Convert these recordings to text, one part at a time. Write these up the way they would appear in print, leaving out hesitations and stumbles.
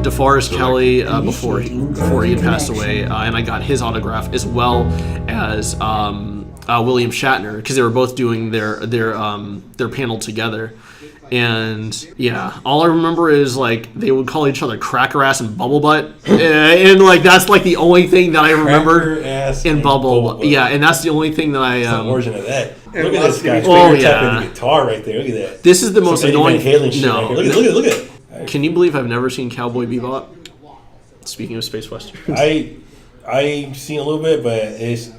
DeForest Kelley before he had passed away, and I got his autograph as well as William Shatner, because they were both doing their panel together. And yeah, all I remember is like they would call each other cracker ass and bubble butt, and like that's like the only thing that I remember. And bubble butt. Yeah, and that's the only thing that I. That's the origin of that. Look at this guy. Oh yeah, tapping the guitar right there. Look at that. This is the most annoying. No, look at it. Can you believe I've never seen Cowboy Bebop? Speaking of space westerns, I've seen a little bit, but it's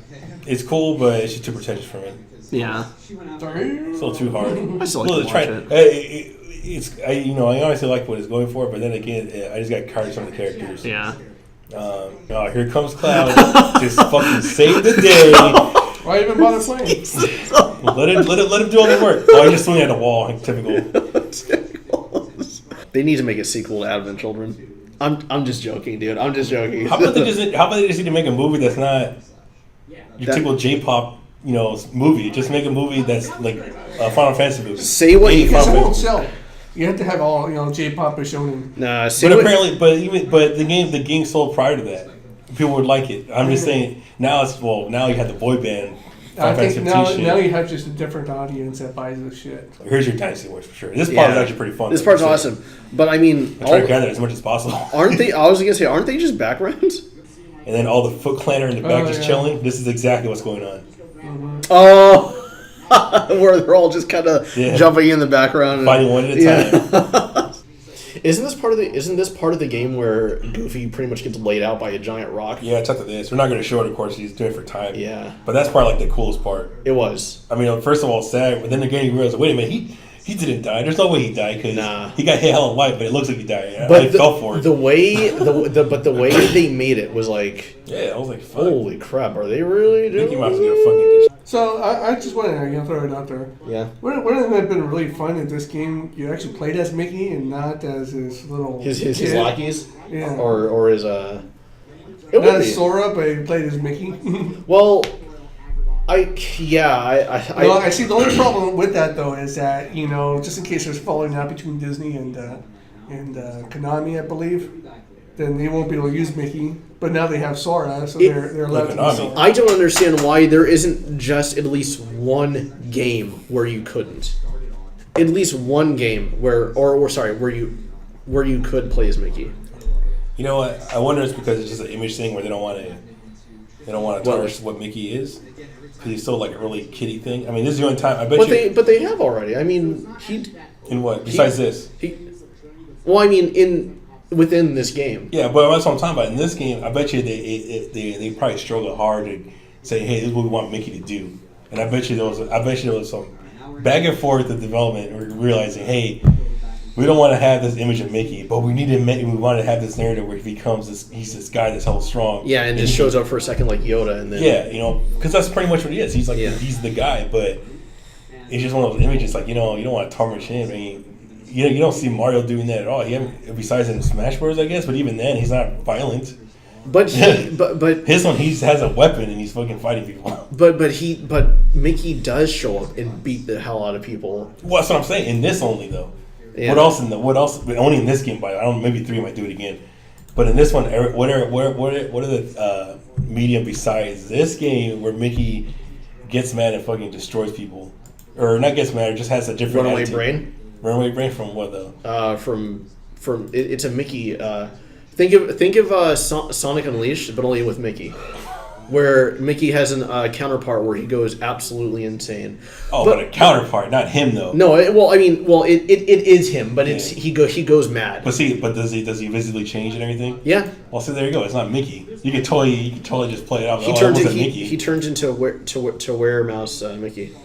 cool, but it's just too pretentious for me. Yeah, it's a little too hard. I still like to watch it. I honestly like what it's going for, but then again, I just got tired of some of the characters. Yeah. Here comes Cloud. Just fucking save the day. Why even bother playing? let him do all the work. Oh, I just swing at the wall. Typical. They need to make a sequel to Advent Children. I'm just joking, dude. I'm just joking. How about they just need to make a movie that's not your typical J-pop, movie? Just make a movie that's like a Final Fantasy movie. Say what you can. It won't sell. You have to have all J-pop or shonen. Nah, but the game sold prior to that. People would like it. I'm just saying now now you have the boy band. I think now you have just a different audience that buys this shit. Here's your Dynasty Wars for sure. This part is actually pretty fun. This part's awesome, but I mean, I try to gather as much as possible. Aren't they? I was gonna say, aren't they just backgrounds? And then all the Foot Clanner in the back just chilling. This is exactly what's going on. Mm-hmm. Oh, where they're all just kind of jumping in the background, fighting one at a time. Isn't this part of the game where Goofy pretty much gets laid out by a giant rock? Yeah, it's up to this. We're not going to show it, of course. He's doing it for time. Yeah, but that's probably like the coolest part. It was. I mean, first of all, it's sad, but then again, you realize, wait a minute, he didn't die. There's no way he died because he got hit hella light, but it looks like he died. But I fell for it. The way they made it was like, I was like, fuck. Holy crap, are they really doing? Mickey Mouse is gonna fucking. So I just wanted to throw it out there. Yeah. One of them that have been really fun in this game, you actually played as Mickey and not as his little his lackeys. Yeah. Or his Not as Sora, but you played as Mickey. Well, I see the only problem with that though is that just in case there's falling out between Disney and Konami, I believe, then they won't be able to use Mickey. But now they have Sora, so they're allowed to use Sora. I don't understand why there isn't just at least one game where you couldn't. At least one game where you could play as Mickey. You know what? I wonder it's because it's just an image thing where they don't want to tarnish what Mickey is. Because he's still like a really kiddie thing. I mean, this is the only time I bet But they have already. I mean, in what besides this? Within this game. Yeah, but that's what I'm talking about. In this game, I bet you they probably struggled hard to say, hey, this is what we want Mickey to do. And I bet you there was some back and forth of development realizing, hey, we don't want to have this image of Mickey, but we want to have this narrative where he becomes he's this guy that's hella strong. Yeah, and just shows up for a second like Yoda, and then because that's pretty much what he is. He's like he's the guy, but it's just one of those images like you don't want to tarnish him. I mean, you don't see Mario doing that at all. Besides in Smash Bros, I guess, but even then he's not violent. But his one has a weapon and he's fucking fighting people. But Mickey does show up and beat the hell out of people. Well, that's what I'm saying. In this only though. Yeah. What else? Only in this game, but I don't. Maybe 3 might do it again. But in this one, what are the medium besides this game where Mickey gets mad and fucking destroys people, or not gets mad, just has a different runaway attitude. brain. Runaway brain from what though? From it's a Mickey. Think of Sonic Unleashed, but only with Mickey, where Mickey has a counterpart where he goes absolutely insane. Oh, but a counterpart, not him though. No, it is him, but he goes mad. But does he visibly change and everything? Yeah. Well, see, there you go. It's not Mickey. You can totally just play it out. He turns into a weremouse Mickey.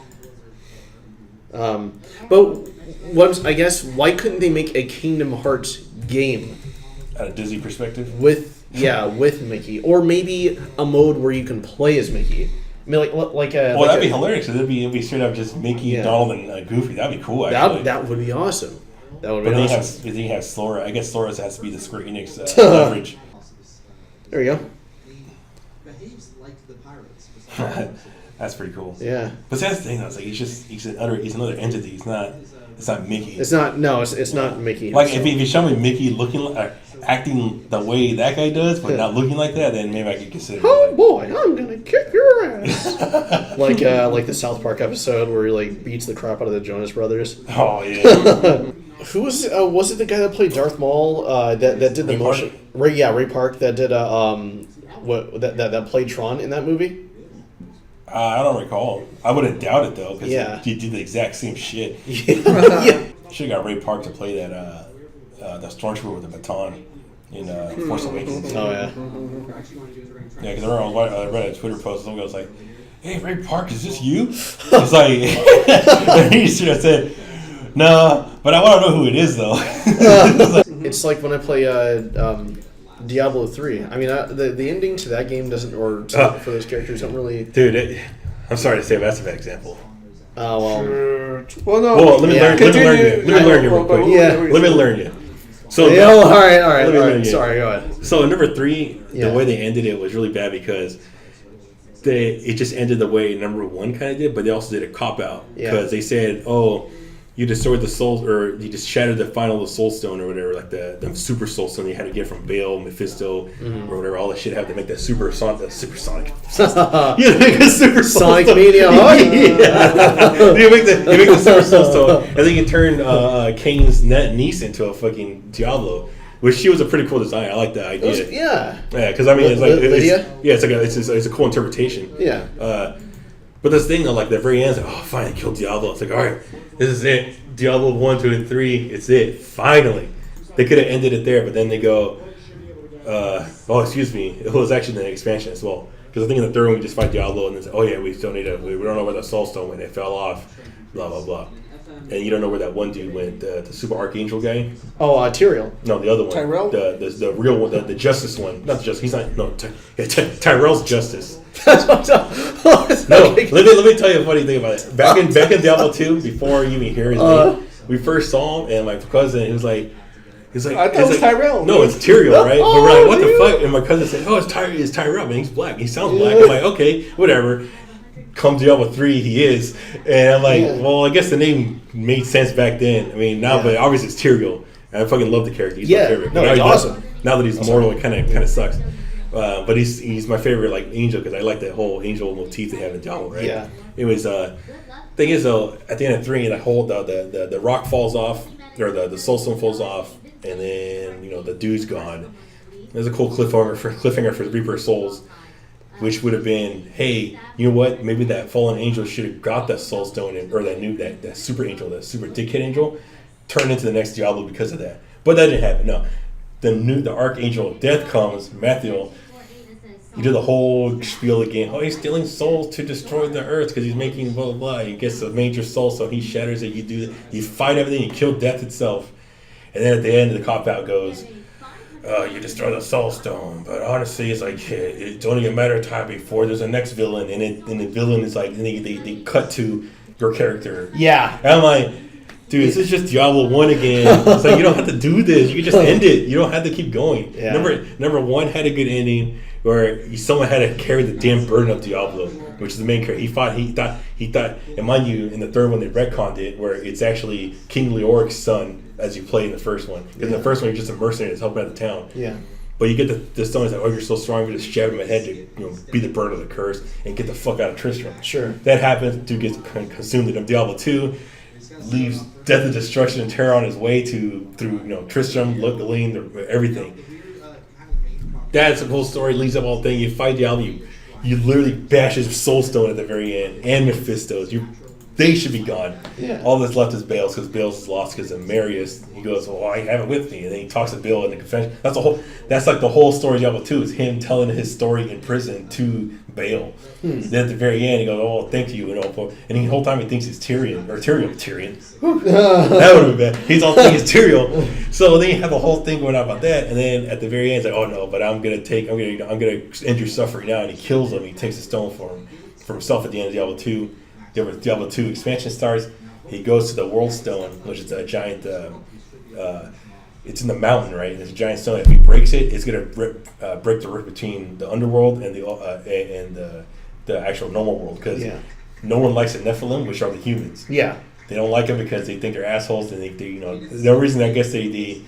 But I guess why couldn't they make a Kingdom Hearts game? At a Disney perspective? With Mickey. Or maybe a mode where you can play as Mickey. I mean, that'd be hilarious. It'd be straight up just Mickey, Donald, and Goofy. That'd be cool, actually. That would be awesome. But then you have Sora. I guess Sora has to be the Square Enix leverage. There you go. That's pretty cool. Yeah. But that's the thing, though. It's like he's another entity. It's not Mickey. It's not. No, it's not Mickey. Like if you show me Mickey looking like, acting the way that guy does, but not looking like that, then maybe I could consider. Oh boy, I'm gonna kick your ass. like the South Park episode where he like beats the crap out of the Jonas Brothers. Oh yeah. Who was it the guy that played Darth Maul that did the motion? Ray Park that did that played Tron in that movie. I don't recall. I wouldn't doubt it though, because he did the exact same shit. Yeah. Should have got Ray Park to play that stormtrooper with the baton in Force Awakens. Oh yeah. Yeah, because I read a Twitter post. Someone was like, "Hey, Ray Park, is this you?" It's like he should have said, "No, but I want to know who it is though." It's like when I play Diablo 3. I mean, the ending to that game doesn't, or for those characters don't really. Dude, I'm sorry to say, but that's a bad example. Oh well. Well, no. Well, let me learn you real quick. Let me learn you. So all right. Sorry, go ahead. So number 3, the way they ended it was really bad because it just ended the way number 1 kind of did, but they also did a cop out because they said, "Oh, you destroyed the soul, or you just shattered the final soul stone or whatever, like the super soul stone you had to get from Bale, Mephisto, or whatever. All that shit had to make that supersonic. You make a super Sonic soul Mania. you make the super soul stone, and then you turn Kane's niece into a fucking Diablo. Which she was a pretty cool design. I like that idea. Yeah, because I mean, it's like Lydia? it's a cool interpretation. Yeah. But this thing, though, like the very end, like, oh, finally killed Diablo. It's like, all right, this is it. Diablo 1, 2, and 3, it's it. Finally. They could have ended it there, but then they go, excuse me. It was actually the expansion as well. Because I think in the third one, we just fight Diablo, and then say, oh, yeah, we still need we don't know where the Soul Stone went. It fell off, blah, blah, blah. And you don't know where that one dude went, the Super Archangel guy. Oh, Tyrael. No, the other one. Tyrell? The real one, the Justice one. Not the Justice. He's not. No, Tyrell's Justice. No, let me tell you a funny thing about it. Back in Diablo 2, before you even hear his name, we first saw him, and my cousin, he was like, I thought it was Tyrell. No, it's Tyrael, right? But we're like, what the fuck? And my cousin said, oh, it's Tyrell, man. He's black. He sounds black. I'm like, okay, whatever. Come Diablo 3, he is. And I'm like, well, I guess the name made sense back then. I mean, now, but obviously it's Tyrael. And I fucking love the character. He's my favorite. No, he's awesome. Now that he's mortal, it kind of sucks. But he's my favorite, like, angel, because I like that whole angel motif they have in Diablo, right? Yeah. It was, thing is, though, at the end of 3, the rock falls off, or the soul stone falls off, and then, the dude's gone. There's a cool cliffhanger for the Reaper of Souls, which would have been, hey, you know what? Maybe that fallen angel should have got that soul stone, or that super angel, that super dickhead angel, turned into the next Diablo because of that. But that didn't happen. No, the Archangel of Death comes, Mathiel. He did the whole spiel again. Oh, he's stealing souls to destroy the earth because he's making blah blah blah. He gets a major soul, so he shatters it. You fight everything. You kill death itself, and then at the end, the cop out goes, you destroy the soul stone, but honestly, it's like it's only a matter of time before there's a next villain, and the villain is like, and they cut to your character. Yeah, and I'm like, dude, this is just Diablo 1 again. It's like, you don't have to do this. You can just end it. You don't have to keep going. Yeah. Number 1 had a good ending where someone had to carry the damn burden of Diablo, which is the main character. He thought, and mind you, in the third one they retconned it where it's actually King Leoric's son as you play in the first one. Because in the first one you're just a mercenary that's helping out the town. Yeah. But you get the stone, it's like, oh, you're so strong, you just jab him in the head to be the burden of the curse and get the fuck out of Tristram. Sure. That happens, dude gets consumed in Diablo 2, leaves death and destruction and terror on his way through Tristram, Galeen, everything. That's a cool story, leads up all thing. You fight Diablo, you literally bash his soul stone at the very end, and Mephisto's. They should be gone. Yeah. All that's left is Bale's, because Bale's is lost because of Marius. He goes, well, I have it with me. And then he talks to Bill in the confession. That's like the whole story of Diablo 2 is him telling his story in prison to Bale. Then at the very end, he goes, oh, thank you. And the whole time he thinks it's Tyrion. That would have been bad. He's all thinking it's Tyrion. So then you have the whole thing going on about that. And then at the very end, it's like, oh, no, but I'm going to end your suffering now. And he kills him. He takes a stone for himself at the end of Diablo 2. Diablo 2 expansion starts. He goes to the World Stone, which is a giant. It's in the mountain, right? There's a giant stone. If he breaks it, it's gonna break the rift between the underworld and the actual normal world. Because no one likes the Nephilim, which are the humans. Yeah, they don't like them because they think they're assholes, and they the reason I guess they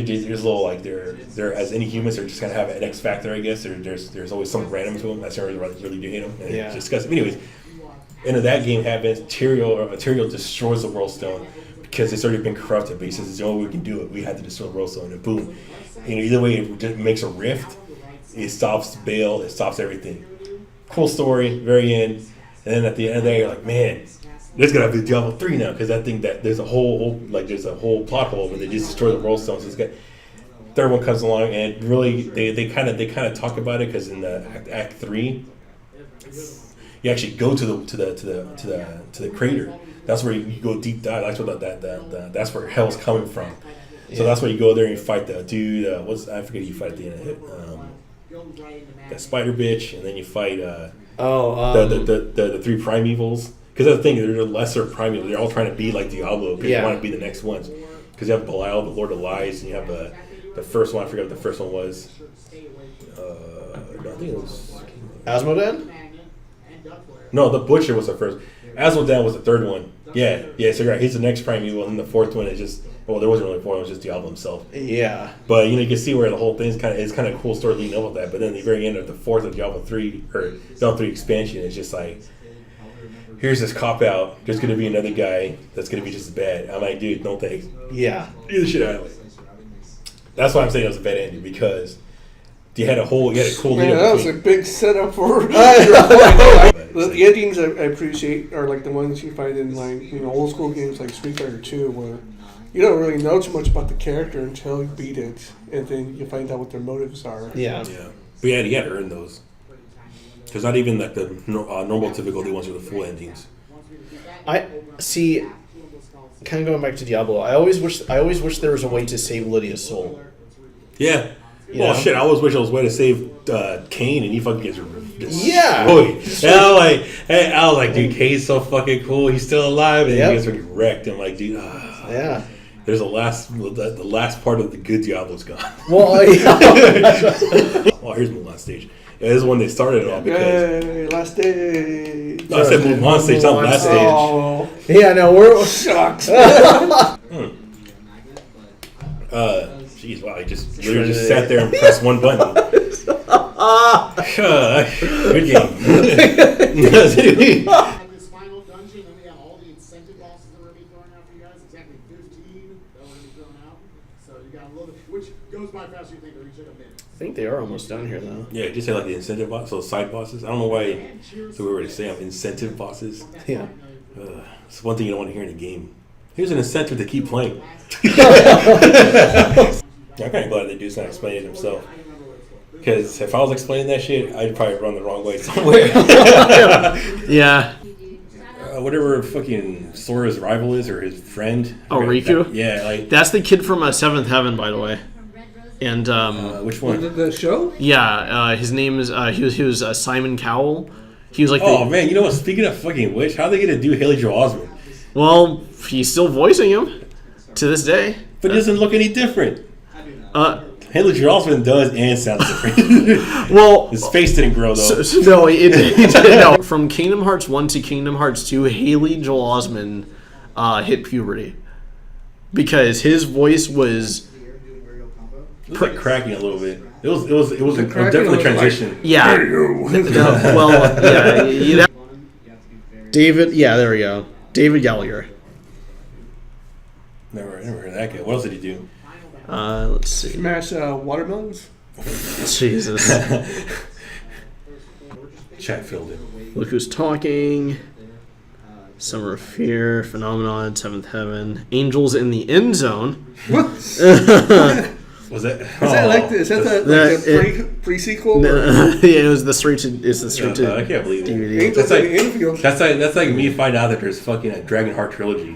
there's a little like they're as any humans, they're just kind of have an X factor, I guess. There's always some random to them. That's why I really do hate them. And it's disgusting. Anyways, end of that game happens. Tyrael destroys the World Stone because it's already been corrupted. But he says it's the only way we can do it. We have to destroy the World Stone, and boom. Either way, it just makes a rift. It stops Bale. It stops everything. Cool story. Very end. And then at the end of the day, you're like, man, there's gonna be Diablo 3 now because I think that there's a whole plot hole when they just destroy the World Stones. So third one comes along and really they kind of talk about it because in the Act 3, you actually go to the crater. That's where you go deep dive. That's where that's where hell's coming from. So that's where you go there and you fight the dude. I forget who you fight at the end of it. That spider bitch, and then you fight the three primevals. Because that's the thing, they're the lesser primevals. They're all trying to be like Diablo because they want to be the next ones. Because you have Belial, the Lord of Lies, and you have the first one. I forget what the first one was. I think it was Asmodan? No, the Butcher was the first. Asmodan was the third one. Yeah. So you're right. He's the next primeval, and then the fourth one is just there wasn't really a fourth one. It was just Diablo himself. Yeah. But you can see where the whole thing is kind of a cool story leading up with that. But then at the very end of the fourth of Diablo 3 or Diablo 3 expansion, it's just like, here's this cop out. There's gonna be another guy that's gonna be just as bad. I'm like, dude, no thanks. Yeah. Get the shit out of it. That's why I'm saying it was a bad ending because you had a cool lead Man, that was a big setup for. The endings I appreciate are like the ones you find in old school games like Street Fighter 2, where you don't really know too much about the character until you beat it, and then you find out what their motives are. Yeah. But you had to earn those. Because not even like the normal difficulty ones are the full endings. I see. Kind of going back to Diablo, I always wish there was a way to save Lydia's soul. Yeah. Shit! I always wish there was a way to save Cain, and he fucking gets destroyed. Yeah. And I was like, dude, Kane's so fucking cool. He's still alive, and he gets fucking wrecked. I'm like, dude. Yeah. There's the last part of the good Diablo's gone. Well, well, here's Mulan stage. Yeah, this is when they started it all because last stage. No, I said Mulan stage, not last stage. Oh. Yeah, no, we're Shucks. Jeez, wow, I just literally just sat there and pressed one button. Good game. This final dungeon, then we have all the incentive bosses that we're going to be throwing out for you guys. Exactly 15 that we're going to be throwing out. So you got a little bit, which goes by faster you think, or you should have been. I think they are almost done here, though. Yeah, just say like the incentive bosses, so side bosses. I don't know why. So we were to say incentive bosses. Yeah. It's one thing you don't want to hear in a game. Here's an incentive to keep playing. I'm kind of glad they do not explain it themselves. Because if I was explaining that shit, I'd probably run the wrong way somewhere. Yeah. Whatever fucking Sora's rival is or his friend. Oh, Riku? Yeah, that's the kid from Seventh Heaven, by the way. And which one? The show? Yeah, his name is he was Simon Cowell. He was like man, you know what? Speaking of fucking which, how are they gonna do Haley Joel Osment? Well, he's still voicing him to this day. But it doesn't look any different. Haley Joel Osment does and sounds different. Well, his face didn't grow though. No, it didn't. No. From Kingdom Hearts 1 to Kingdom Hearts 2, Haley Joel Osment hit puberty because his voice was. It was like cracking a little bit. It was definitely transition. Yeah. David. Yeah, there we go. David Gallagher. Never heard of that guy. What else did he do? Let's see. Smash watermelons? Jesus. Chat filled it. Look Who's Talking. Summer of Fear. Phenomenon. Seventh Heaven. Angels in the End Zone. What? Was that? Is that the pre-sequel? Yeah, it was the straight to. It's the straight to. I can't believe DVD. it. That's like me finding out that there's fucking a Dragon Heart trilogy.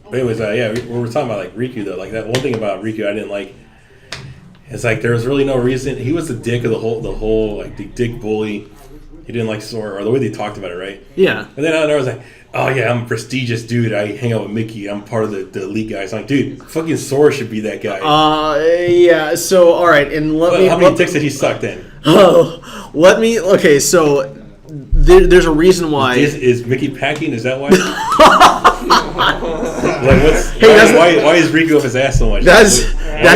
But anyways, we were talking about like Riku though. Like that one thing about Riku I didn't like. It's like there was really no reason. He was the dick of the whole like the dick bully. He didn't like Sora or the way they talked about it, right? Yeah. And then I was like, oh yeah, I'm a prestigious dude. I hang out with Mickey. I'm part of the elite guys. I'm like, dude, fucking Sora should be that guy. Yeah. So all right, and how many dicks did he suck then? Oh, let me. Okay, so there's a reason why. Is Mickey packing? Is that why? why is Riku up his ass so much? That's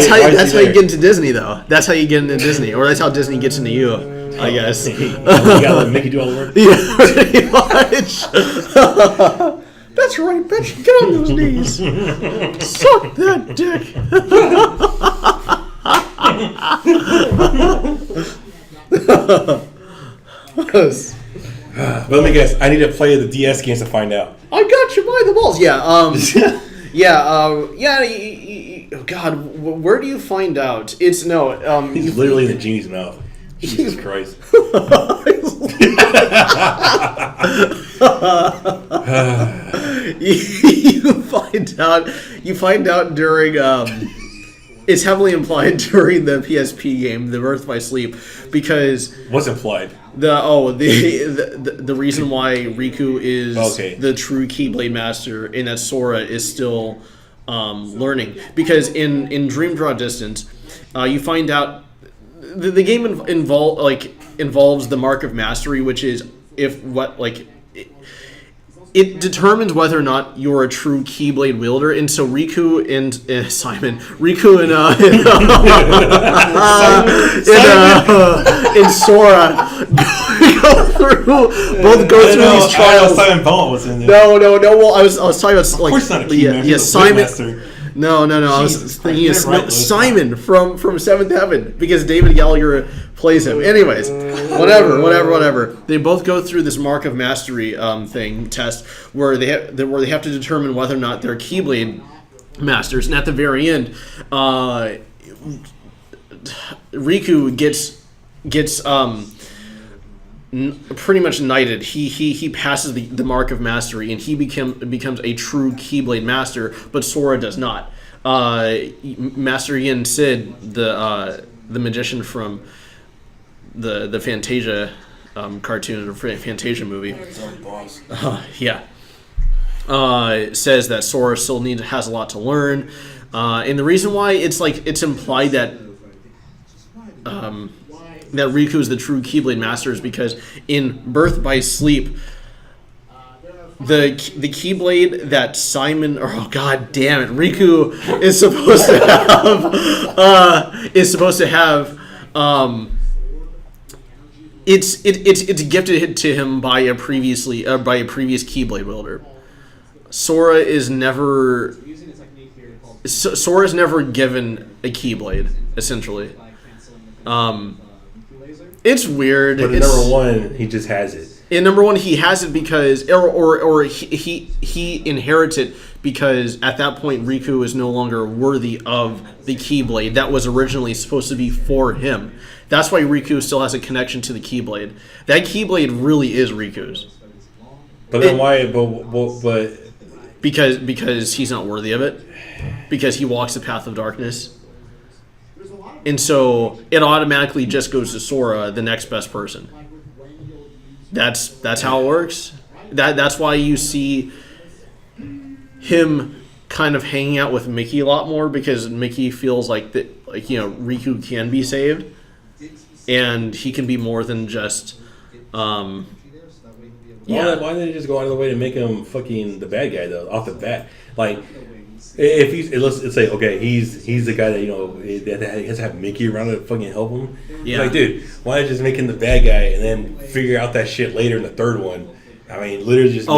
how you there? get into Disney, though. That's how you get into Disney, or that's how Disney gets into you, I guess. You gotta let Mickey do all the work. Yeah, pretty much. That's right, bitch. Get on those knees. Suck that dick. But let me guess. I need to play the DS games to find out. I got you by the balls. Yeah. God, where do you find out? It's no. He's literally in the genie's mouth. Jesus Christ. You find out during it's heavily implied during the PSP game, the Birth by Sleep, because what's implied? The reason why Riku is Okay. the true Keyblade Master and that Sora is still learning, because in Dream Draw Distance, you find out the game involves the Mark of Mastery, which is it determines whether or not you're a true Keyblade wielder, and so Riku and Sora both go through these trials. Simon Belmont was in there. No. Well, I was talking about Of course not a key master. yeah, Simon. Master. No. I was thinking of Simon from Seventh Heaven, because David Gallagher plays him. Anyways, whatever. They both go through this Mark of Mastery test where they have to determine whether or not they're Keyblade masters, and at the very end, Riku gets pretty much knighted. He passes the Mark of Mastery, and he becomes a true Keyblade master, but Sora does not. Master Yin Sid, the magician from the Fantasia cartoon or Fantasia movie, says that Sora still has a lot to learn, and the reason why it's implied that Riku is the true Keyblade Master is because in Birth by Sleep, the Keyblade that Simon, god damn it, Riku is supposed to have it's gifted to him by a previous Keyblade wielder. Sora is never given a Keyblade, essentially. It's weird. But in number one, he just has it. In number one, he has it because, or he inherits it because at that point Riku is no longer worthy of the Keyblade that was originally supposed to be for him. That's why Riku still has a connection to the Keyblade. That Keyblade really is Riku's. But then why? But because he's not worthy of it. Because he walks the path of darkness. And so it automatically just goes to Sora, the next best person. That's how it works. That's why you see him kind of hanging out with Mickey a lot more, because Mickey feels like Riku can be saved, and he can be more than just. Why didn't they just go out of the way to make him fucking the bad guy though off the bat? Like, if let's say he's the guy that that has to have Mickey around to fucking help him. Yeah. Like, dude, why not just make him the bad guy and then figure out that shit later in the third one? I mean, literally just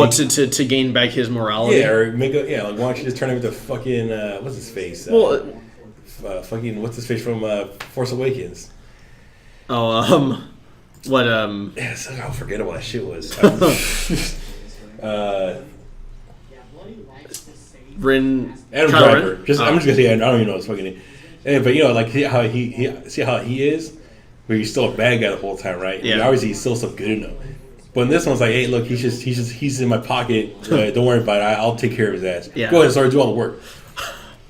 to gain back his morality. Yeah, or why don't you just turn him into fucking what's his face? Fucking what's his face from Force Awakens? Yeah, so I'll forget what that shit was. Rin Adam Driver. I'm just gonna say I don't even know his fucking name. But how he is, where he's still a bad guy the whole time, right? Yeah. I mean, obviously he's still so good in him. But in this one's like, hey, look, he's in my pocket. Don't worry about it. I'll take care of his ass. Yeah. Go ahead and start do all the work.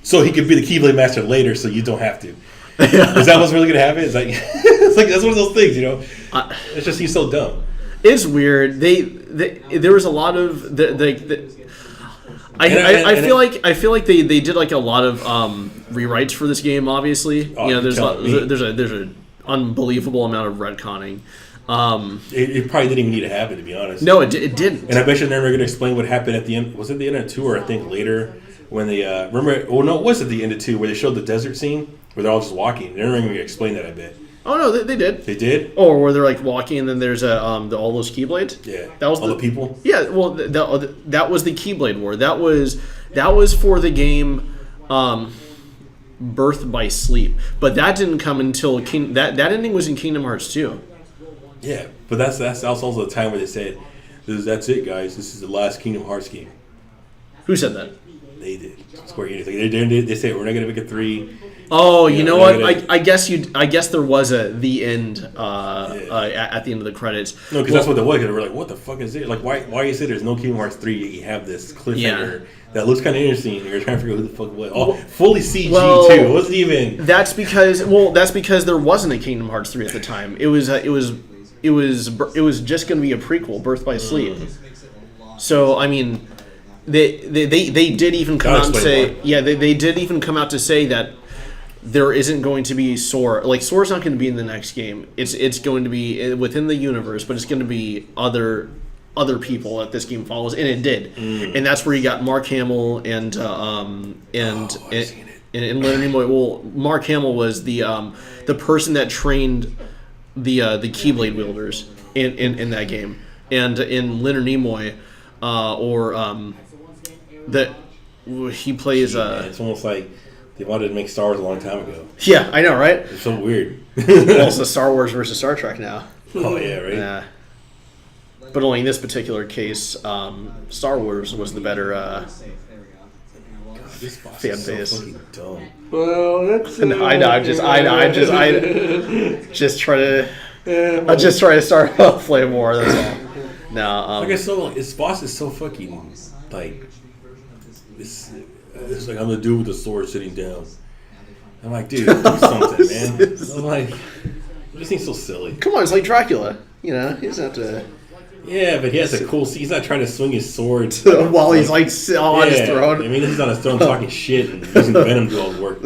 So he could be the Keyblade Master later, so you don't have to. Is that what's really gonna happen? It's like that's one of those things, it's just he's so dumb. It's weird. There was a lot of I feel like they did like a lot of rewrites for this game. Obviously, there's an unbelievable amount of retconning. It probably didn't even need to happen, to be honest. No, it didn't. And I bet you're never going to explain what happened at the end. Was it the end of 2 or I think later? when they remember. Well, no, it was at the end of 2 where they showed the desert scene where they're all just walking. They didn't even explain that. I bet Oh no, they did. they did. Or where they're like walking, and then there's all those Keyblades. Yeah, that was all the people. Yeah, well, that was the Keyblade War. That was for the game Birth by Sleep, but that didn't come until that ending was in Kingdom Hearts 2. Yeah, but that's also the time where they said, "That's it, guys. This is the last Kingdom Hearts game." Who said that? They did. Square Enix. Like, they said we're not gonna make a 3. Oh, you know what? gonna- I guess there was the end at the end of the credits. No, because that's what they was. They were like, "What the fuck is it? Like, why you say there's no Kingdom Hearts 3? Yet you have this cliffhanger that looks kind of interesting. And you're trying to figure out who the fuck what? Oh, fully CG well, too. It wasn't even. That's because there wasn't a Kingdom Hearts 3 at the time. It was just going to be a prequel, Birth by Sleep. So I mean, they did even come out and say they did even come out to say that there isn't going to be Sora. Like, Sora's not going to be in the next game. It's going to be within the universe, but it's going to be other people that this game follows, and it did. And that's where you got Mark Hamill and Leonard Nimoy. Well, Mark Hamill was the person that trained the Keyblade wielders in that game, and in Leonard Nimoy, he plays. It's almost like they wanted to make Star Wars a long time ago. Yeah, I know, right? It's so weird. Well, it's the Star Wars versus Star Trek now. Oh yeah, right. Yeah. But only in this particular case, Star Wars was the better This boss fan is so base. fucking dumb. Well, that's. I know. I just try to start a flame war. That's all. No. Like I said, like, this boss is so fucking like. It's like I'm the dude with the sword sitting down. I'm like, dude, do something, man. I'm like, this thing's so silly. Come on, it's like Dracula. You know, he doesn't have to. Yeah, but he has a cool. He's not trying to swing his sword While he's like on his throne. I mean, he's on his throne talking shit and using venom to all his work.